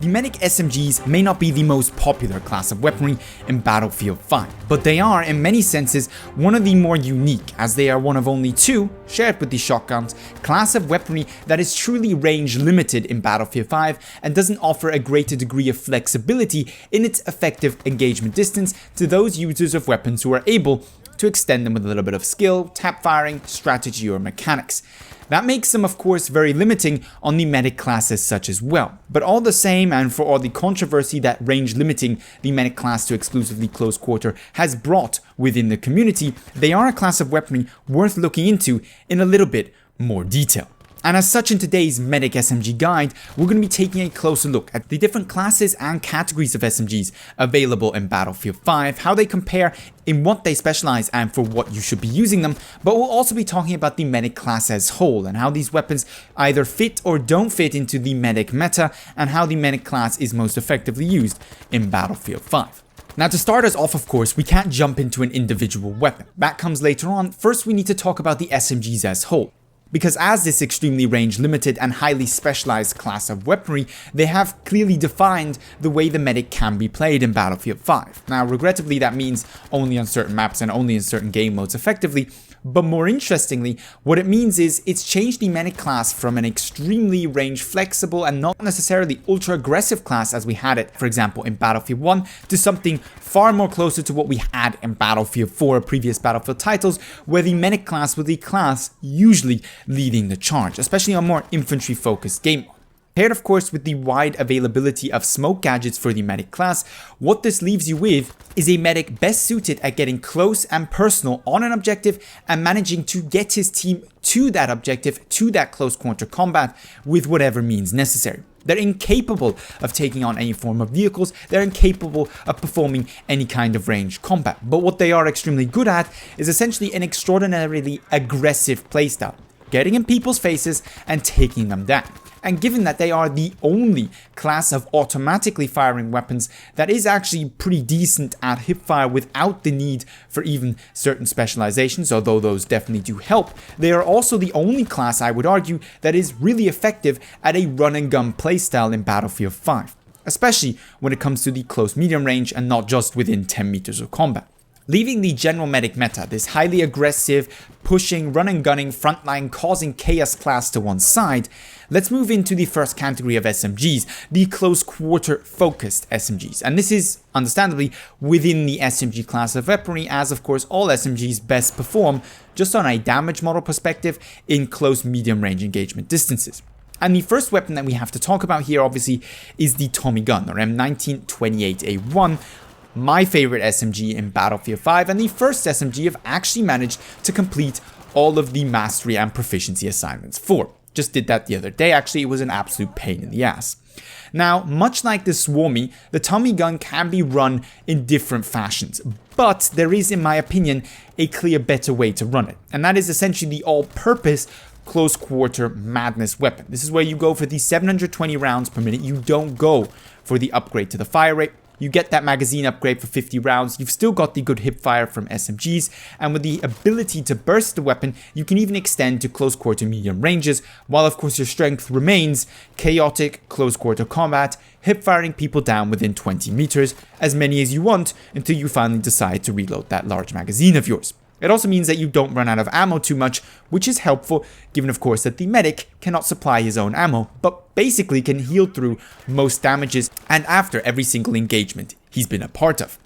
The medic SMGs may not be the most popular class of weaponry in Battlefield 5, but they are, in many senses, one of the more unique, as they are one of only two, shared with the shotguns, class of weaponry that is truly range limited in Battlefield 5 and doesn't offer a greater degree of flexibility in its effective engagement distance to those users of weapons who are able to extend them with a little bit of skill, tap firing, strategy or mechanics. That makes them of course very limiting on the medic class as such as well. But all the same, and for all the controversy that range limiting the medic class to exclusively close quarter has brought within the community, they are a class of weaponry worth looking into in a little bit more detail. And as such, in today's Medic SMG guide, we're going to be taking a closer look at the different classes and categories of SMGs available in Battlefield 5, how they compare, in what they specialize and for what you should be using them, but we'll also be talking about the Medic class as whole and how these weapons either fit or don't fit into the Medic meta and how the Medic class is most effectively used in Battlefield 5. Now to start us off, of course, we can't jump into an individual weapon. That comes later on. First we need to talk about the SMGs as whole. Because as this extremely range limited and highly specialized class of weaponry, they have clearly defined the way the medic can be played in Battlefield 5. Now regrettably that means only on certain maps and only in certain game modes effectively, but more interestingly, what it means is it's changed the medic class from an extremely range flexible and not necessarily ultra aggressive class as we had it, for example, in Battlefield 1, to something far more closer to what we had in Battlefield 4, previous Battlefield titles, where the medic class was the class usually leading the charge, especially on more infantry focused game mode. Paired of course with the wide availability of smoke gadgets for the medic class, what this leaves you with is a medic best suited at getting close and personal on an objective and managing to get his team to that objective, to that close quarter combat with whatever means necessary. They're incapable of taking on any form of vehicles, they're incapable of performing any kind of ranged combat, but what they are extremely good at is essentially an extraordinarily aggressive playstyle, getting in people's faces and taking them down. And given that they are the only class of automatically firing weapons that is actually pretty decent at hipfire without the need for even certain specializations, although those definitely do help, they are also the only class, I would argue, that is really effective at a run and gun playstyle in Battlefield 5, especially when it comes to the close medium range and not just within 10 meters of combat. Leaving the general medic meta, this highly aggressive, pushing, run and gunning, frontline, causing chaos class to one side, let's move into the first category of SMGs, the close quarter focused SMGs. And this is, understandably, within the SMG class of weaponry, as of course all SMGs best perform just on a damage model perspective in close medium range engagement distances. And the first weapon that we have to talk about here obviously is the Tommy gun, or M1928A1, my favorite SMG in Battlefield 5 and the first SMG I've actually managed to complete all of the mastery and proficiency assignments for. Just did that the other day, actually. It was an absolute pain in the ass. Now, much like the Swarmy, the Tommy gun can be run in different fashions, but there is, in my opinion, a clear better way to run it, and that is essentially the all-purpose close quarter madness weapon. This is where you go for the 720 rounds per minute. You don't go for the upgrade to the fire rate. You get that magazine upgrade for 50 rounds, you've still got the good hipfire from SMGs, and with the ability to burst the weapon, you can even extend to close quarter medium ranges, while of course your strength remains chaotic close quarter combat, hipfiring people down within 20 meters, as many as you want until you finally decide to reload that large magazine of yours. It also means that you don't run out of ammo too much, which is helpful given of course that the medic cannot supply his own ammo, but basically can heal through most damages and after every single engagement he's been a part of.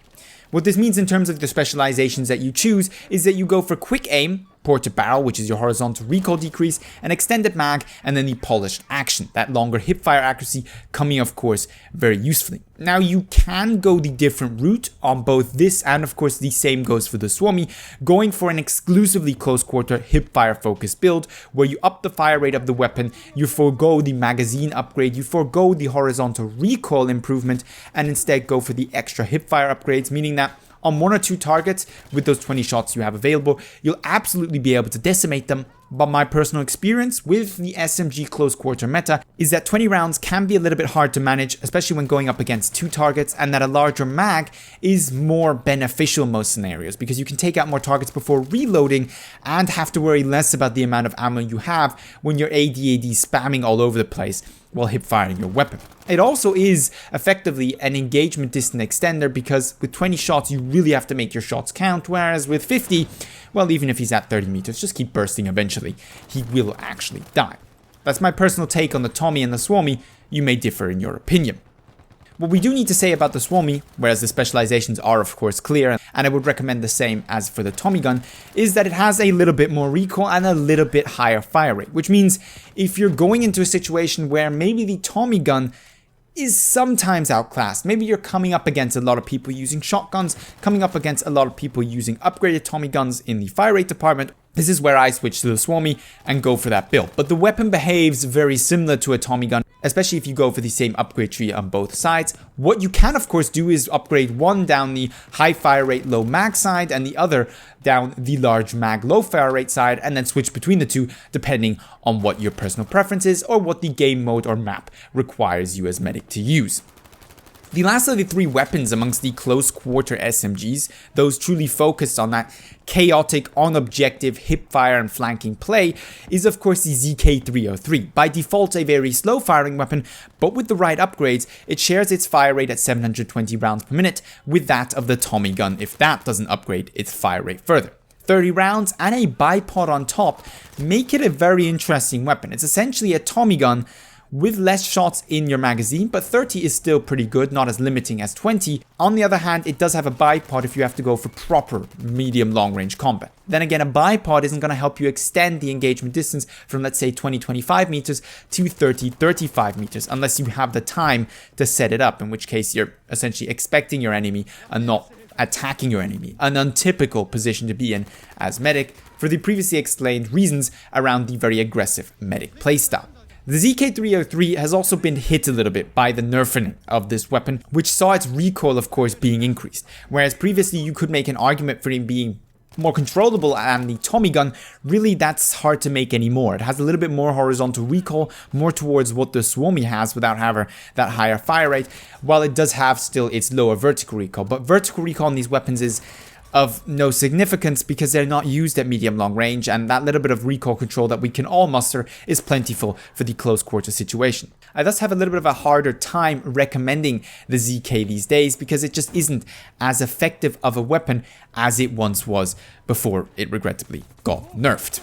What this means in terms of the specializations that you choose is that you go for quick aim, port to barrel, which is your horizontal recoil decrease, an extended mag, and then the polished action, that longer hipfire accuracy coming of course very usefully. Now you can go the different route on both this and of course the same goes for the Swarmy, going for an exclusively close quarter hipfire focused build where you up the fire rate of the weapon, you forego the magazine upgrade, you forego the horizontal recoil improvement and instead go for the extra hipfire upgrades, meaning that on one or two targets with those 20 shots you have available, you'll absolutely be able to decimate them. But my personal experience with the SMG close quarter meta is that 20 rounds can be a little bit hard to manage, especially when going up against two targets, and that a larger mag is more beneficial in most scenarios because you can take out more targets before reloading and have to worry less about the amount of ammo you have when you're AD spamming all over the place while hip firing your weapon. It also is effectively an engagement distance extender because with 20 shots you really have to make your shots count, whereas with 50, well, even if he's at 30 meters, just keep bursting eventually. He will actually die. That's my personal take on the Tommy and the Swarmy. You may differ in your opinion. What we do need to say about the Swarmy, whereas the specializations are of course clear, and I would recommend the same as for the Tommy gun, is that it has a little bit more recoil and a little bit higher fire rate, which means if you're going into a situation where maybe the Tommy gun is sometimes outclassed, maybe you're coming up against a lot of people using shotguns, coming up against a lot of people using upgraded Tommy guns in the fire rate department, this is where I switch to the Swarmy and go for that build. But the weapon behaves very similar to a Tommy gun, especially if you go for the same upgrade tree on both sides. What you can of course do is upgrade one down the high fire rate low mag side and the other down the large mag low fire rate side, and then switch between the two depending on what your personal preference is or what the game mode or map requires you as medic to use. The last of the three weapons amongst the close quarter SMGs, those truly focused on that chaotic, on-objective hipfire and flanking play, is of course the ZK303. By default a very slow firing weapon, but with the right upgrades, it shares its fire rate at 720 rounds per minute with that of the Tommy gun if that doesn't upgrade its fire rate further. 30 rounds and a bipod on top make it a very interesting weapon. It's essentially a Tommy gun with less shots in your magazine, but 30 is still pretty good, not as limiting as 20. On the other hand, it does have a bipod if you have to go for proper medium long range combat. Then again, a bipod isn't going to help you extend the engagement distance from let's say 20-25 meters to 30-35 meters unless you have the time to set it up, in which case you're essentially expecting your enemy and not attacking your enemy, an untypical position to be in as medic for the previously explained reasons around the very aggressive medic playstyle. The ZK303 has also been hit a little bit by the nerfing of this weapon, which saw its recoil of course being increased, whereas previously you could make an argument for it being more controllable, and the Tommy gun, really that's hard to make anymore. It has a little bit more horizontal recoil, more towards what the Swarmy has without having that higher fire rate, while it does have still its lower vertical recoil. But vertical recoil on these weapons is of no significance because they're not used at medium long range, and that little bit of recoil control that we can all muster is plentiful for the close quarter situation. I thus have a little bit of a harder time recommending the ZK these days because it just isn't as effective of a weapon as it once was before it regrettably got nerfed.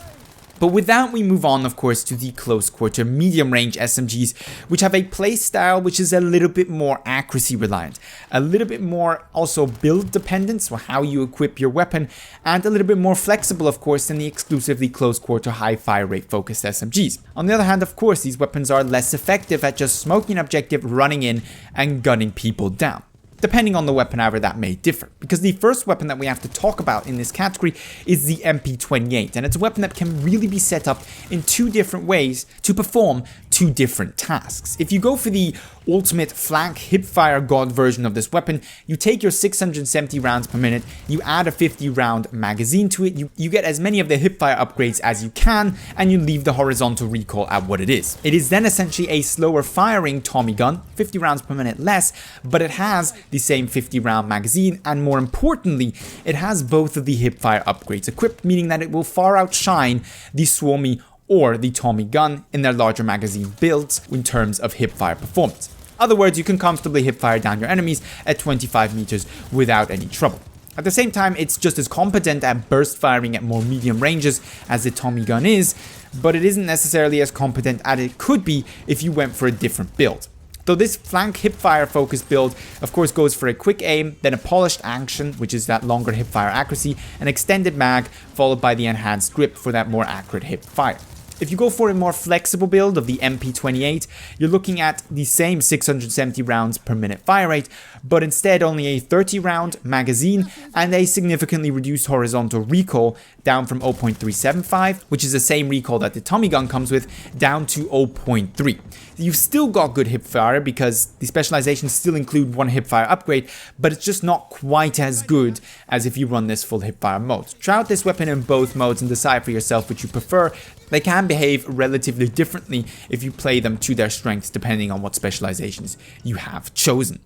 But with that, we move on, of course, to the close quarter medium range SMGs, which have a play style which is a little bit more accuracy reliant, a little bit more also build dependent, so how you equip your weapon, and a little bit more flexible, of course, than the exclusively close quarter high fire rate focused SMGs. On the other hand, of course, these weapons are less effective at just smoking an objective, running in, and gunning people down. Depending on the weapon, however, that may differ, because the first weapon that we have to talk about in this category is the MP28, and it's a weapon that can really be set up in two different ways to perform two different tasks. If you go for the ultimate flank hipfire god version of this weapon, you take your 670 rounds per minute, you add a 50 round magazine to it, you get as many of the hipfire upgrades as you can, and you leave the horizontal recoil at what it is. It is then essentially a slower firing Tommy gun, 50 rounds per minute less, but it has the same 50 round magazine, and more importantly, it has both of the hipfire upgrades equipped, meaning that it will far outshine the Swarmy or the Tommy gun in their larger magazine builds in terms of hipfire performance. In other words, you can comfortably hipfire down your enemies at 25 meters without any trouble. At the same time, it's just as competent at burst firing at more medium ranges as the Tommy gun is, but it isn't necessarily as competent as it could be if you went for a different build. Though this flank hipfire focused build of course goes for a quick aim, then a polished action, which is that longer hipfire accuracy, an extended mag, followed by the enhanced grip for that more accurate hipfire. If you go for a more flexible build of the MP28, you're looking at the same 670 rounds per minute fire rate, but instead only a 30 round magazine and a significantly reduced horizontal recoil down from 0.375, which is the same recoil that the Tommy gun comes with, down to 0.3. You've still got good hipfire because the specializations still include one hipfire upgrade, but it's just not quite as good as if you run this full hipfire mode. Try out this weapon in both modes and decide for yourself which you prefer. They can behave relatively differently if you play them to their strengths depending on what specializations you have chosen.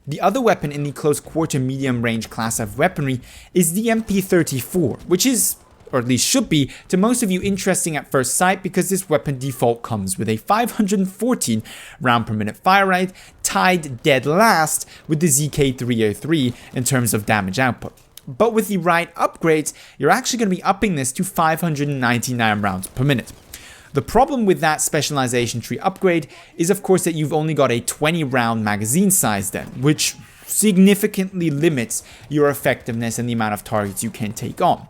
The other weapon in the close quarter medium range class of weaponry is the MP34, which is or at least should be, to most of you interesting at first sight because this weapon default comes with a 514 round per minute fire rate, tied dead last with the ZK303 in terms of damage output. But with the right upgrades, you're actually going to be upping this to 599 rounds per minute. The problem with that specialization tree upgrade is of course that you've only got a 20 round magazine size then, which significantly limits your effectiveness and the amount of targets you can take on.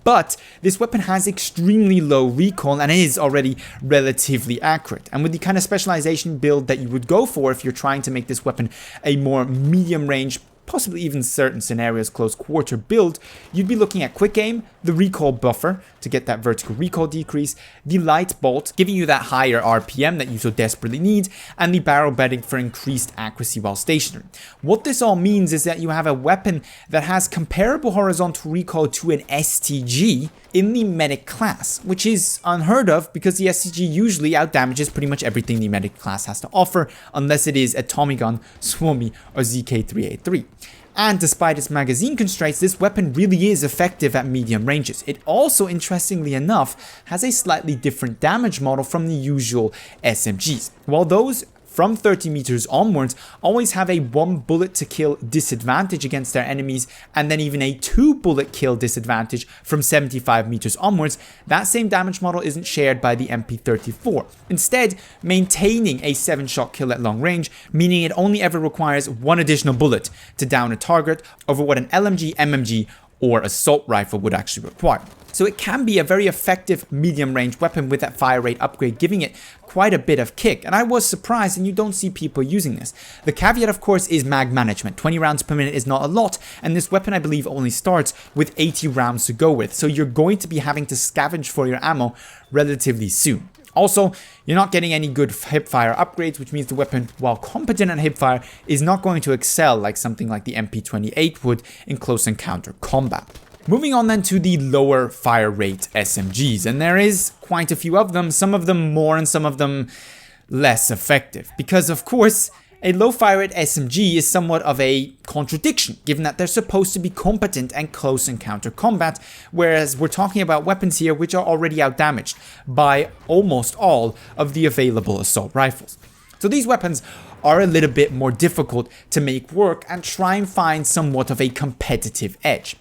But this weapon has extremely low recoil and is already relatively accurate. And with the kind of specialization build that you would go for if you're trying to make this weapon a more medium range, possibly even certain scenarios close quarter build, you'd be looking at quick aim, the recoil buffer to get that vertical recoil decrease, the light bolt giving you that higher RPM that you so desperately need, and the barrel bedding for increased accuracy while stationary. What this all means is that you have a weapon that has comparable horizontal recoil to an STG in the medic class, which is unheard of because the STG usually outdamages pretty much everything the medic class has to offer, unless it is a Tommy gun, Swami, or ZK383. And despite its magazine constraints, this weapon really is effective at medium ranges. It also, interestingly enough, has a slightly different damage model from the usual SMGs. While those from 30 meters onwards always have a 1 bullet to kill disadvantage against their enemies, and then even a 2 bullet kill disadvantage from 75 meters onwards, that same damage model isn't shared by the MP34. Instead, maintaining a 7-shot kill at long range, meaning it only ever requires 1 additional bullet to down a target over what an LMG, MMG, or assault rifle would actually require. So it can be a very effective medium range weapon with that fire rate upgrade, giving it quite a bit of kick, and I was surprised, and you don't see people using this. The caveat of course is mag management. 20 rounds per minute is not a lot, and this weapon I believe only starts with 80 rounds to go with, so you're going to be having to scavenge for your ammo relatively soon. Also, you're not getting any good hipfire upgrades, which means the weapon, while competent at hipfire, is not going to excel like something like the MP28 would in close encounter combat. Moving on then to the lower fire rate SMGs, and there is quite a few of them, some of them more and some of them less effective, because of course a low fire rate SMG is somewhat of a contradiction, given that they're supposed to be competent and close encounter combat, whereas we're talking about weapons here which are already outdamaged by almost all of the available assault rifles. So these weapons are a little bit more difficult to make work and try and find somewhat of a competitive edge.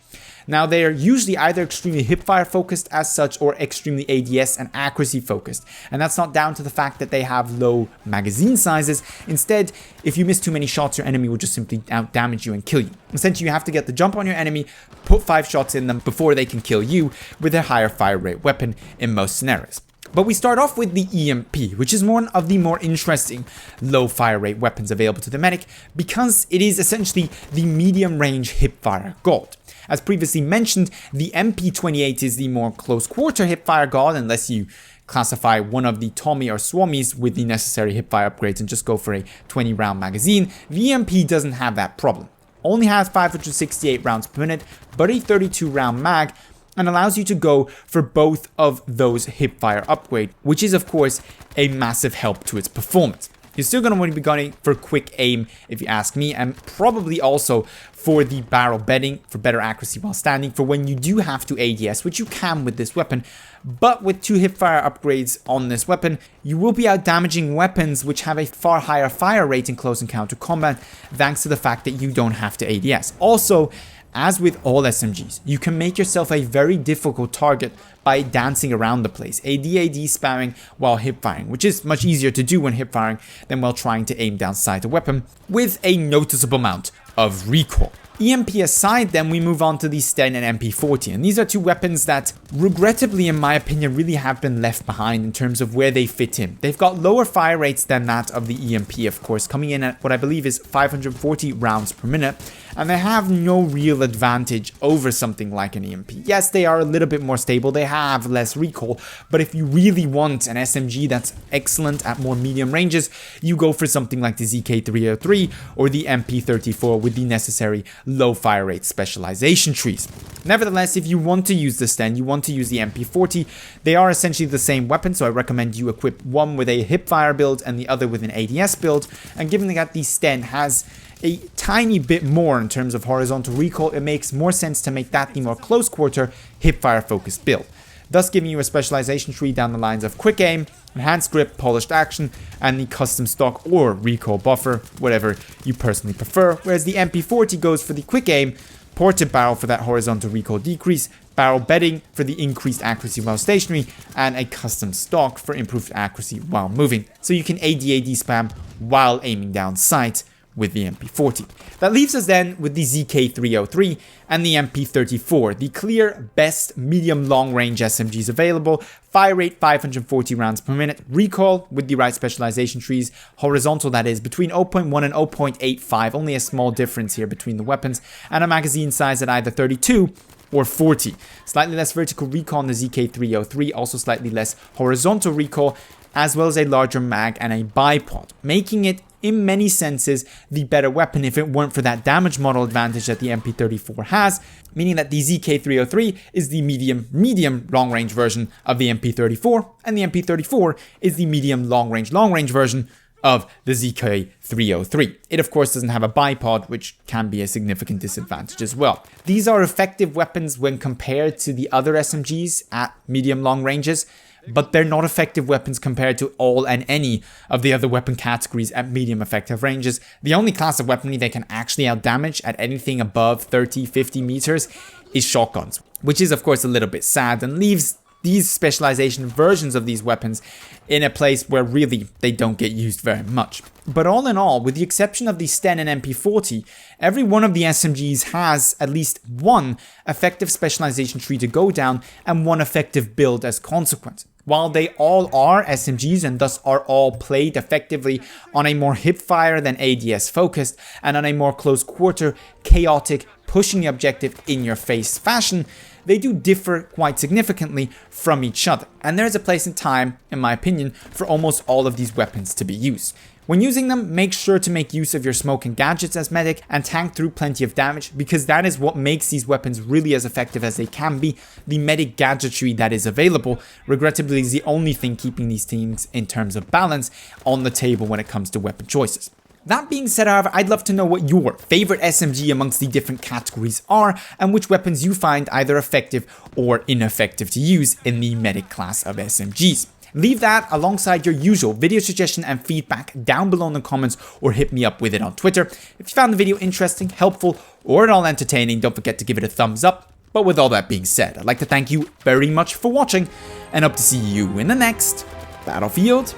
Now, they are usually either extremely hipfire focused as such or extremely ADS and accuracy focused. And that's not down to the fact that they have low magazine sizes. Instead, if you miss too many shots, your enemy will just simply outdamage you and kill you. Essentially, you have to get the jump on your enemy, put 5 shots in them before they can kill you with their higher fire rate weapon in most scenarios. But we start off with the EMP, which is one of the more interesting low fire rate weapons available to the medic because it is essentially the medium range hipfire god. As previously mentioned, the MP28 is the more close quarter hipfire god, unless you classify one of the Tommy or Swamis with the necessary hipfire upgrades and just go for a 20 round magazine. The EMP doesn't have that problem. Only has 568 rounds per minute, but a 32 round mag, and allows you to go for both of those hipfire upgrade, which is of course a massive help to its performance. You're still going to want to be going for quick aim if you ask me, and probably also for the barrel bedding for better accuracy while standing for when you do have to ADS, which you can with this weapon. But with 2 hipfire upgrades on this weapon, you will be outdamaging weapons which have a far higher fire rate in close encounter combat thanks to the fact that you don't have to ADS. Also, as with all SMGs, you can make yourself a very difficult target by dancing around the place, AD spamming while hipfiring, which is much easier to do when hipfiring than while trying to aim down sight a weapon with a noticeable amount of recoil. EMP aside, then we move on to the Sten and MP40, and these are 2 weapons that, regrettably in my opinion, really have been left behind in terms of where they fit in. They've got lower fire rates than that of the EMP, of course, coming in at what I believe is 540 rounds per minute, and they have no real advantage over something like an EMP. Yes, they are a little bit more stable, they have less recoil, but if you really want an SMG that's excellent at more medium ranges, you go for something like the ZK303 or the MP34 with the necessary low fire rate specialization trees. Nevertheless, if you want to use the Sten, you want to use the MP40, they are essentially the same weapon, so I recommend you equip one with a hipfire build and the other with an ADS build, and given that the Sten has a tiny bit more in terms of horizontal recoil, it makes more sense to make that the more close quarter hipfire focused build, thus giving you a specialization tree down the lines of quick aim, enhanced grip, polished action, and the custom stock or recoil buffer, whatever you personally prefer, whereas the MP40 goes for the quick aim, ported barrel for that horizontal recoil decrease, barrel bedding for the increased accuracy while stationary, and a custom stock for improved accuracy while moving, so you can AD/AD spam while aiming down sight with the MP40. That leaves us then with the ZK303 and the MP34, the clear best medium long range SMGs available, fire rate 540 rounds per minute, recoil with the right specialization trees, horizontal that is, between 0.1 and 0.85, only a small difference here between the weapons, and a magazine size at either 32 or 40. Slightly less vertical recoil on the ZK303, also slightly less horizontal recoil, as well as a larger mag and a bipod, making it in many senses the better weapon if it weren't for that damage model advantage that the MP34 has, meaning that the ZK303 is the medium long range version of the MP34, and the MP34 is the medium long range version of the ZK303. It of course doesn't have a bipod, which can be a significant disadvantage as well. These are effective weapons when compared to the other SMGs at medium long ranges, but they're not effective weapons compared to all and any of the other weapon categories at medium effective ranges. The only class of weaponry they can actually outdamage at anything above 30-50 meters is shotguns, which is of course a little bit sad and leaves these specialization versions of these weapons in a place where really they don't get used very much. But all in all, with the exception of the Sten and MP40, every one of the SMGs has at least one effective specialization tree to go down and one effective build as consequence. While they all are SMGs and thus are all played effectively on a more hipfire than ADS focused and on a more close quarter, chaotic, pushing the objective in your face fashion, they do differ quite significantly from each other. And there is a place and time, in my opinion, for almost all of these weapons to be used. When using them, make sure to make use of your smoke and gadgets as medic and tank through plenty of damage, because that is what makes these weapons really as effective as they can be. The medic gadgetry that is available, regrettably, is the only thing keeping these teams in terms of balance on the table when it comes to weapon choices. That being said, however, I'd love to know what your favorite SMG amongst the different categories are and which weapons you find either effective or ineffective to use in the medic class of SMGs. Leave that alongside your usual video suggestion and feedback down below in the comments, or hit me up with it on Twitter. If you found the video interesting, helpful, or at all entertaining, don't forget to give it a thumbs up. But with all that being said, I'd like to thank you very much for watching and hope to see you in the next Battlefield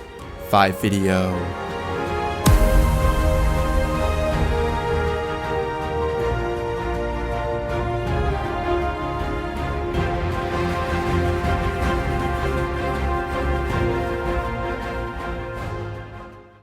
5 video.